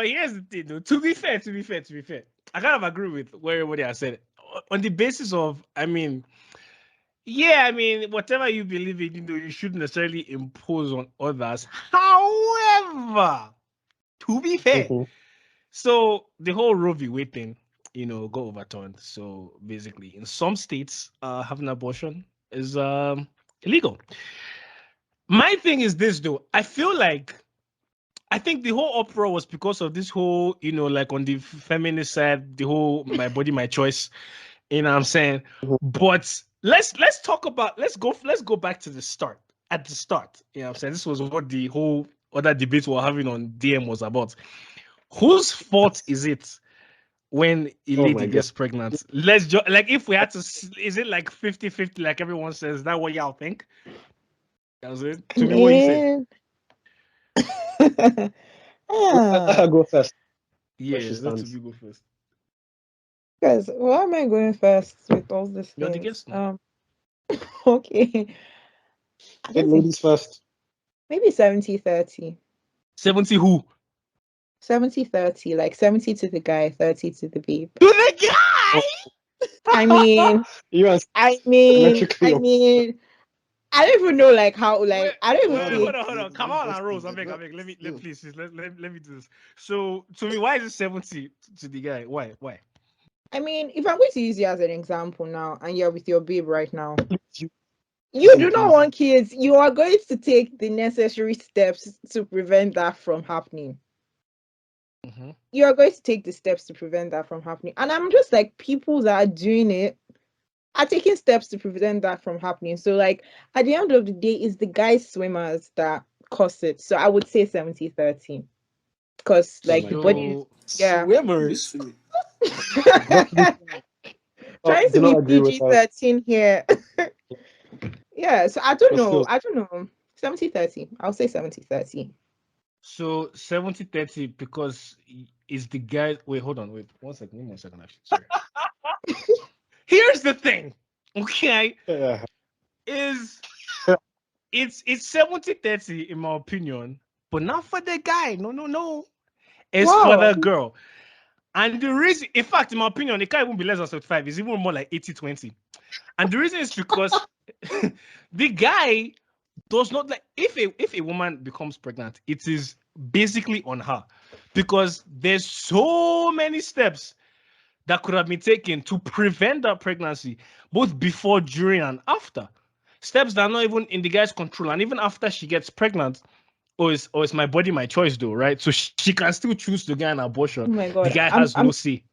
here's the thing, though. To be fair, I kind of agree with what everybody has said. On the basis of, whatever you believe in, you shouldn't necessarily impose on others. However, to be fair, so the whole Roe v. Wade thing, got overturned. So basically, in some states, having abortion is illegal. My thing is this, though. I think the whole uproar was because of this whole, like on the feminist side, the whole my body, my choice. You know what I'm saying? But let's go back to the start. At the start, you know what I'm saying? This was what the whole other debate we're having on DM was about. Whose fault is it when a lady gets pregnant? Let's just like if we had to, is it like 50-50 like everyone says? Is that what y'all think? That was it. To me, what you said. I'll go first. Yeah, let me go first. Guys, why am I going first with all this You're the things? guest now. Okay. Ladies first. Maybe 70-30. 70 who? 70-30, like 70 to the guy, 30 to the babe. To the guy? I mean, I don't even know like how I don't even think. Hold on. Come on, Rose. I beg. Let me please let me do this. So to me, why is it 70 to the guy? Why? I mean, if I'm going to use you as an example now, and you're with your babe right now, you do not want kids. You are going to take the necessary steps to prevent that from happening. Mm-hmm. You are going to take the steps to prevent that from happening. And I'm just like, people that are doing it are taking steps to prevent that from happening. So like at the end of the day, it's the guys swimmers that cause it. So I would say 70-30. Because like the body, swimmers. Trying to be PG-13 here. Yeah, so I don't know. 70-30. I'll say 70-30. So 70-30 because it's the guy. Wait, hold on. Wait, 1 second. 1 second, actually. Sorry. Here's the thing. Okay. It's 70-30 in my opinion, but not for the guy. No. It's for the girl. And the reason, in fact, in my opinion, it can't even be less than 75. It's even more like 80-20. And the reason is because the guy does not like if a woman becomes pregnant, it is basically on her because there's so many steps that could have been taken to prevent that pregnancy, both before, during, and after. Steps that are not even in the guy's control, and even after she gets pregnant, it's my body, my choice, though, right? So she can still choose to get an abortion. Oh my God. The guy has no say.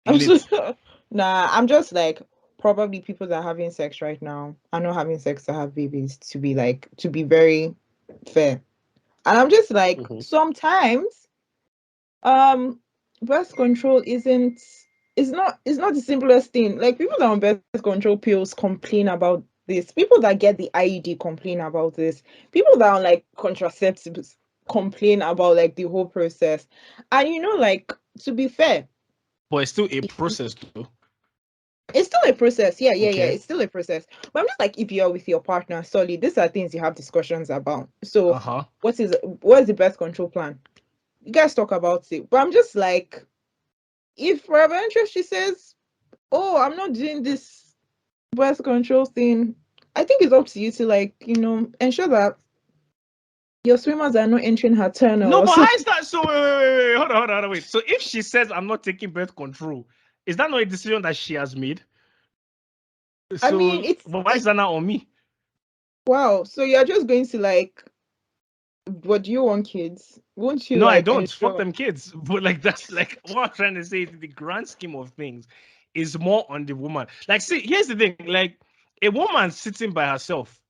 I'm just like, probably people that are having sex right now are not having sex to have babies, to be very fair. And I'm just like, sometimes birth control it's not the simplest thing. Like people that are on birth control pills complain about this. People that get the IUD complain about this. People that are on like contraceptives complain about like the whole process. And like, to be fair, but it's still a process though. It's still a process. Yeah. It's still a process. But I'm just like, if you're with your partner, solid, these are things you have discussions about. So what is the birth control plan? You guys talk about it. But I'm just like, if for eventually she says, oh, I'm not doing this birth control thing, I think it's up to you to like, ensure that your swimmers are not entering her tunnel. No, but how is that? So wait, hold on, wait. So if she says I'm not taking birth control, is that not a decision that she has made? So, I mean, but why is that not on me? Wow. So you're just going to like, but do you want kids? Won't you? No, I don't. Fuck them kids. But like that's like what I'm trying to say. The grand scheme of things is more on the woman. Like, see, here's the thing. Like, a woman sitting by herself,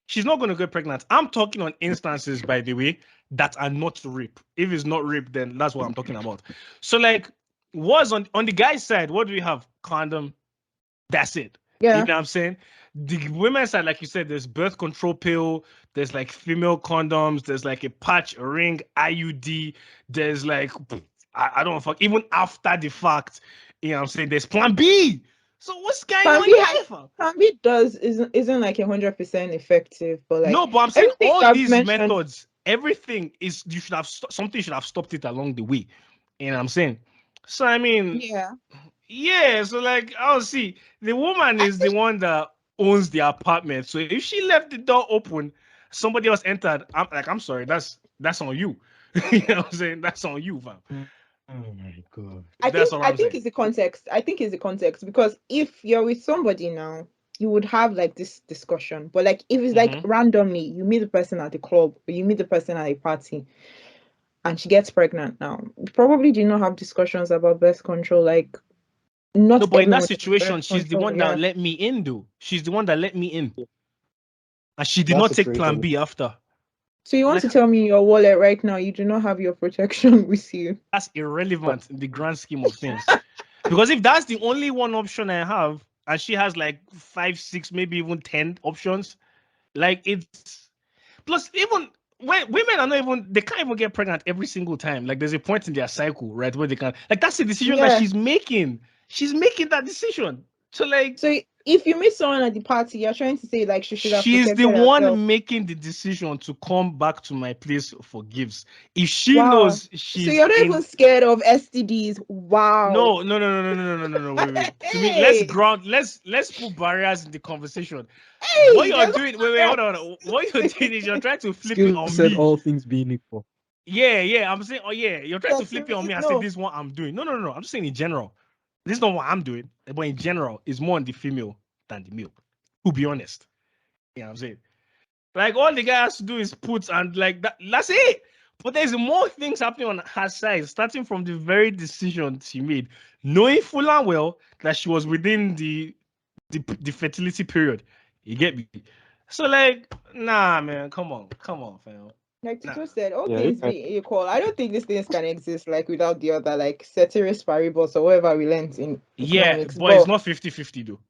she's not going to get pregnant. I'm talking on instances, by the way, that are not rape. If it's not rape, then that's what I'm talking about. So, like, was on the guy's side, what do we have? Condom. That's it. Yeah. You know what I'm saying? The women's side, like you said, there's birth control pill, there's like female condoms, there's like a patch, a ring, IUD, there's like, I don't know, fuck, even after the fact, you know what I'm saying? There's plan B. So what's going on here? Plan B isn't like 100% effective, but like, no, but I'm saying all these methods, everything is, something should have stopped it along the way. You know what I'm saying? So I mean, yeah. So like, I'll see. The woman is the one that owns the apartment. So if she left the door open, somebody else entered. I'm sorry. That's on you. You know what I'm saying? That's on you, fam. Oh my god. I think it's the context. I think it's the context, because if you're with somebody now, you would have like this discussion. But like if it's like randomly, you meet the person at the club or you meet the person at a party and she gets pregnant now, you probably do not have discussions about birth control. Like, not no, but in that everyone situation, she's the one that let me in, though. She's the one that let me in. And she did not take plan B after. So you want to tell me in your wallet right now, you do not have your protection with you? That's irrelevant in the grand scheme of things. Because if that's the only one option I have, and she has like 5, 6, maybe even 10 options, like it's plus even when women are not even, they can't even get pregnant every single time. Like there's a point in their cycle, right, where they can, like that's the decision that she's making. She's making that decision. So like, so if you meet someone at the party, you're trying to say like she should have she's the herself. one making the decision to come back to my place for gifts. If she knows she's, so you're not even scared of STDs. Wow. No. Wait. To me, let's put barriers in the conversation. Hey, what you're doing, wait, hold on. What you're doing is you're trying to flip it on said me. all things being equal. Yeah. I'm saying, you're trying to flip it on me and say this is what I'm doing. No. I'm just saying in general. This is not what I'm doing, but in general, it's more on the female than the male. To be honest. You know what I'm saying? Like all the guy has to do is put and like that's it. But there's more things happening on her side, starting from the very decision she made, knowing full and well that she was within the fertility period. You get me? So like, nah, man, come on, fam. Like Tito said, all things being equal, I don't think these things can exist like without the other, like ceteris paribus or whatever we learned in economics. But it's not 50-50 though.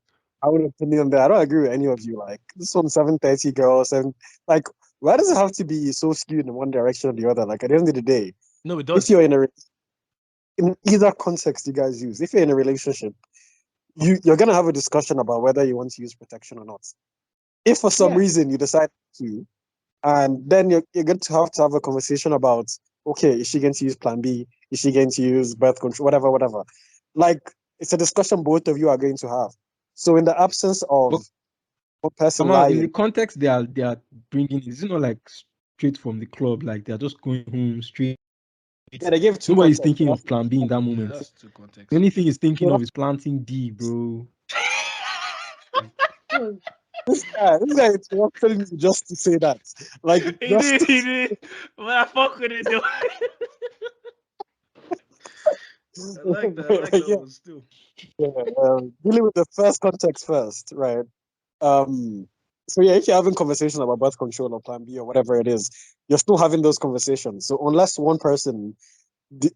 I would opinion there. I don't agree with any of you. Like this one 7:30 girl, like why does it have to be so skewed in one direction or the other? Like at the end of the day, no, it does. If you're in either context you guys use, if you're in a relationship, you're gonna have a discussion about whether you want to use protection or not. If for some reason you decide to, and then you're going to have a conversation about, okay, is she going to use plan B? Is she going to use birth control? Whatever. Like it's a discussion both of you are going to have. So in the absence of one person lying, in the context they are bringing, is it not like straight from the club? Like they're just going home straight. Yeah, they give two. Nobody's thinking of plan B in that moment. That's two contexts. The only thing he's thinking of is planting D, bro. This guy is telling me just to say that. Like he did. But I fuck with it though. I like that one still. Dealing with the first context first, right? So yeah, if you're having conversations about birth control or plan B or whatever it is, you're still having those conversations. So unless one person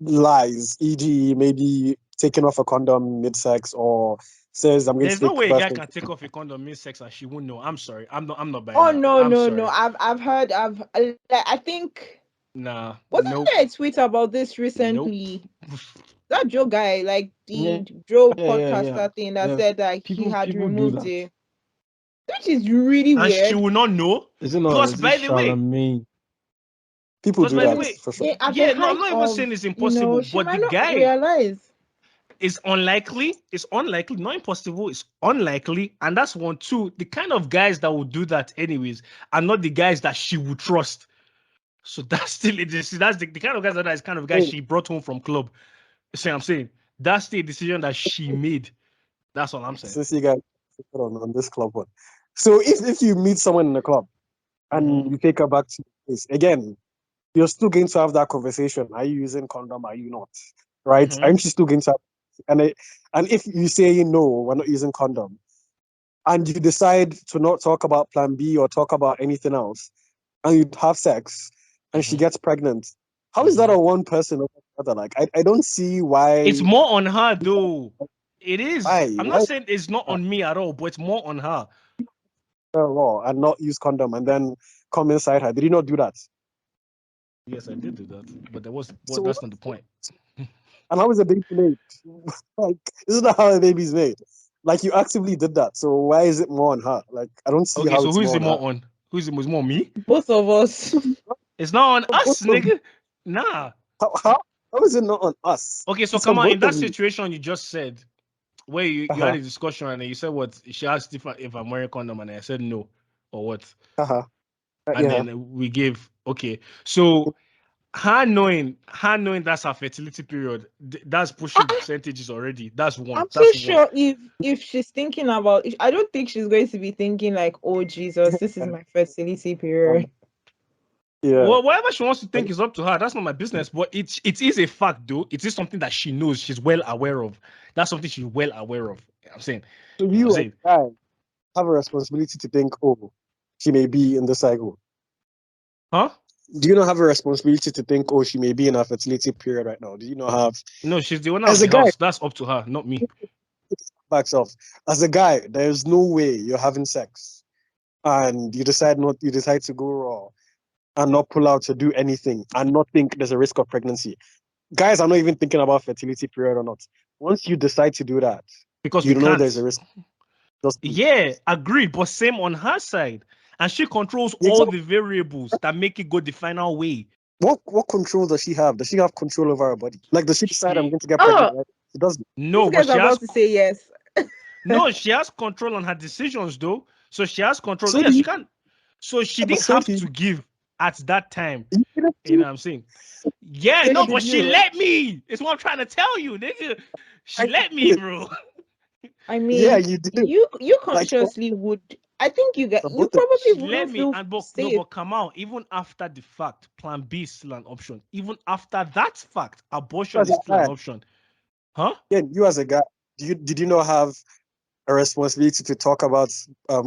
lies, e.g., maybe taking off a condom mid-sex or says I'm going There's to no way a guy can take off a condom mid-sex and she won't know. I'm sorry. I'm not buying Oh, that. no. I've heard, I think. Nah. Wasn't there a tweet about this recently? That Joe guy, like the Joe podcaster thing that said that he had removed it. Which is really weird. And she will not know. Is it not? Plus, by the way, people do that for sure. Yeah, no, I'm not even saying it's impossible, but the guy realize. It's unlikely. It's unlikely. Not impossible. It's unlikely. And that's one. Two, the kind of guys that will do that anyways are not the guys that she would trust. So that's still it. That's the kind of guys that is kind of guys she brought home from club. See what I'm saying? That's the decision that she made. That's all I'm saying. Since you guys on this club one. So if you meet someone in the club and you take her back to the place, again, you're still going to have that conversation. Are you using condom? Are you not? Right? Aren't you still going to have, and if you say no, we're not using condom, and you decide to not talk about plan B or talk about anything else, and you have sex, and she gets pregnant, how is that a one person or other? Like, I don't see why. It's more on her, though. It is. Why? I'm not saying it's not on me at all, but it's more on her. And not use condom and then come inside her. Did you not do that? Yes, I did do that, but that's not the point. And how is a baby made? Like, isn't that how a baby's made? Like, you actively did that. So why is it more on her? Like, I don't see how. So who is it more on? Who is it more me? Both of us. It's not on us, nigga. Nah. How? How is it not on us? Okay, so It's come on on. In both that of you. situation you just said, where you had a discussion and you said what? She asked if I'm wearing condom and I said no, or what? And then we gave okay. So her knowing that's her fertility period, that's pushing percentages already. That's one. I'm That's so sure if she's thinking about, I don't think she's going to be thinking like, oh Jesus, this is my fertility period. Yeah. Well, whatever she wants to think is up to her. That's not my business. But it is a fact, though. It is something that she knows. She's well aware of. That's something she's well aware of. I'm saying. So you have a responsibility to think, oh, she may be in the cycle. Huh? Do you not have a responsibility to think, oh, she may be in her fertility period right now? Do you not have? No, she's the owner of the house. That's up to her, not me. Backs off. As a guy, there's no way you're having sex and you decide to go raw and not pull out to do anything and not think there's a risk of pregnancy. Guys are not even thinking about fertility period or not. Once you decide to do that, because you know there's a risk. Yeah, agreed. But same on her side. And she controls all the variables that make it go the final way. What control does she have? Does she have control over her body? Like, does she decide I'm going to get pregnant? Right? She doesn't. No, but she has to say yes. No, she has control on her decisions, though. So she has control. So yes, she can. So she didn't have to give at that time. You know what I'm saying? Yeah, no, but she let me. It's what I'm trying to tell you, nigga. She let me, bro. I mean, yeah, you did. You consciously would. I think you probably would let me. But come out. Even after the fact, Plan B is still an option. Even after that fact, abortion is still an option. Huh? Yeah, you as a guy, did you not have a responsibility to talk about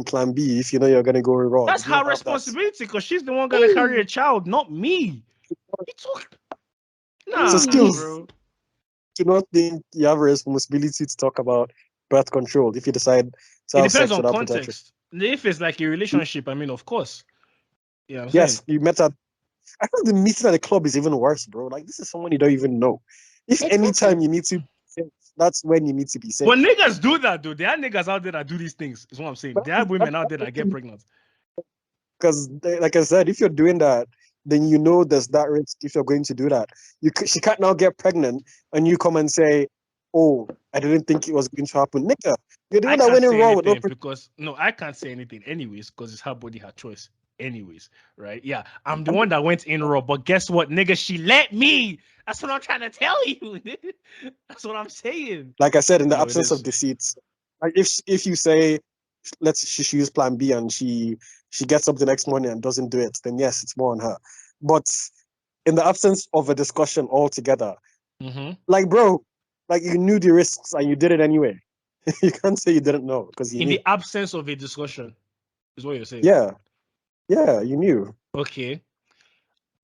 Plan B if you know you're gonna go wrong? That's her responsibility because she's the one gonna carry a child, not me. So Skillz, bro. Do not think you have a responsibility to talk about birth control if you decide to have sex without protection. If it's like a relationship, I mean, of course. Yeah, yes, you met at. I think the meeting at the club is even worse, bro. Like, this is someone you don't even know. If anytime you need to, that's when you need to be safe. But niggas do that, though. There are niggas out there that do these things. Is what I'm saying. But there are women out there that get pregnant. Because, like I said, if you're doing that, then you know there's that risk if you're going to do that. She can't now get pregnant and you come and say, oh, I didn't think it was going to happen. Nigga, you're the one that went in wrong with because I can't say anything anyways because it's her body, her choice. Anyways, right? Yeah, I'm the one that went in raw, but guess what, nigga? She let me. That's what I'm trying to tell you. That's what I'm saying. Like I said, in the absence of deceit, like if you say, she use Plan B and she gets up the next morning and doesn't do it, then yes, it's more on her. But in the absence of a discussion altogether, like, bro, like, you knew the risks and you did it anyway. You can't say you didn't know because you knew. The absence of a discussion is what you're saying. Yeah, you knew. Okay.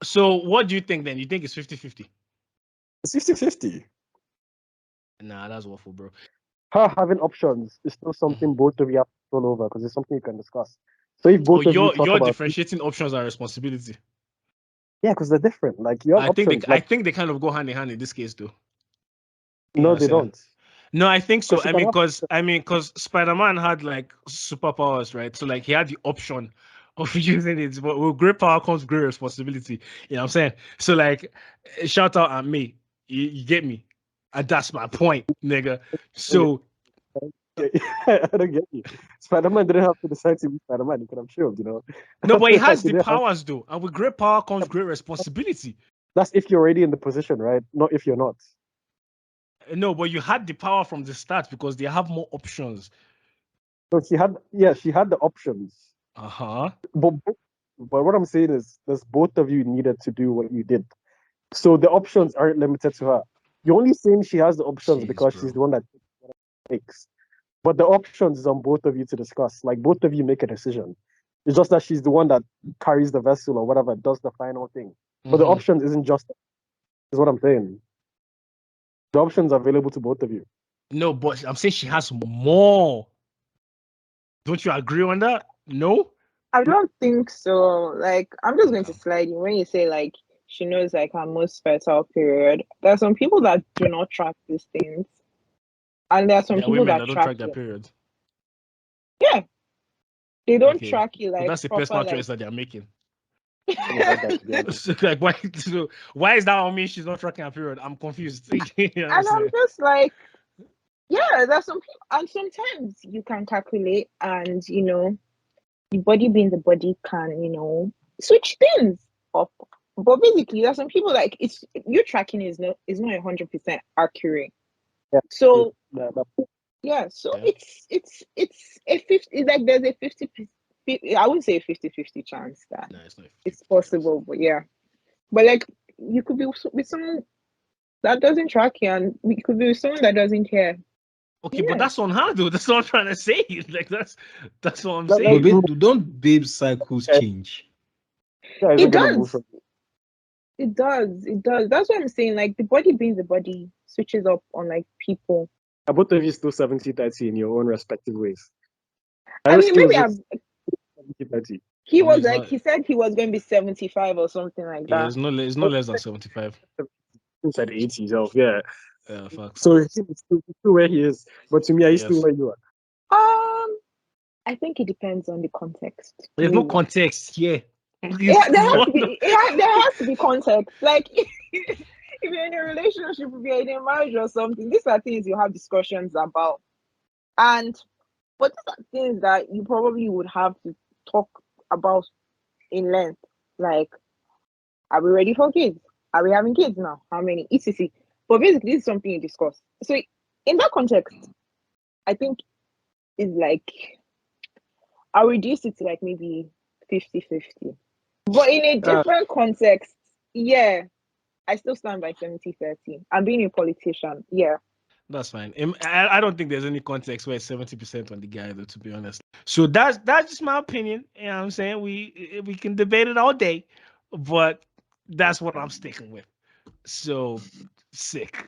So what do you think then? You think it's 50-50? It's 50-50. Nah, that's awful, bro. Her having options is still something both of you have to control over because it's something you can discuss. So if both of you talk you're about differentiating options and responsibility. Yeah, because they're different. Like, you have options. I think they kind of go hand in hand in this case, though. No, they don't. No, I think so. I mean, because Spider-Man had like superpowers, right? So like he had the option of using it, but with great power comes great responsibility. You know what I'm saying? So like, shout out at me. You get me? And that's my point, nigga. So I don't get you. Spider-Man didn't have to decide to be Spider-Man. He could have chilled, you know. No, but he has the powers though, and with great power comes great responsibility. That's if you're already in the position, right? Not if you're not. No, but you had the power from the start because they have more options. So she had the options. But what I'm saying is, there's both of you needed to do what you did. So the options aren't limited to her. You're only saying she has the options because she's the one that takes. But the options is on both of you to discuss. Like, both of you make a decision. It's just that she's the one that carries the vessel or whatever, does the final thing. But the options isn't just, is what I'm saying. The options are available to both of you. No, but I'm saying she has more. Don't you agree on that? No? I don't think so. Like, I'm just going to slide you when you say like she knows like her most fertile period. There are some people that do not track these things. And there are some people that don't track their period. Yeah. They don't track you like. But that's the personal choice that they're making. Like, why is that on me? She's not tracking her period. I'm confused. You know And I'm just like, yeah, there's some people, and sometimes you can calculate, and the body being the body can switch things up. But basically, there's some people like your tracking is not 100% accurate. Yeah. So yeah, so it's a 50. Like there's a 50. I wouldn't say a 50-50 chance that it's possible, but yeah. But like you could be with someone that doesn't track you, and we could be with someone that doesn't care. Okay, but that's on her though. That's what I'm trying to say. Like that's what I'm saying. But don't babe cycles change? Yeah, it does. It does. That's what I'm saying. Like the body being the body switches up on like people. Are both of you still 70-30 in your own respective ways? I mean, maybe 70-30. He was like, he said he was going to be 75 or something like that. Yeah, it's no less than 75. He said 80, yeah. Fuck. So he's still where he is. But to me, are you still where you are? I think it depends on the context. There's no context here. Yeah, there has to be context. Like, if you're in a relationship, if you're in a marriage or something, these are things you have discussions about. But these are things that you probably would have to talk about in length. Like, are we ready for kids? Are we having kids now? How many? etc. But basically, this is something you discuss. So, in that context, I think it's like, I'll reduce it to like maybe 50-50. But in a different context, yeah, I still stand by 70-30. I'm being a politician, yeah. That's fine. I don't think there's any context where it's 70% on the guy, though, to be honest. So that's just my opinion. You know what I'm saying? We can debate it all day, but that's what I'm sticking with. So sick.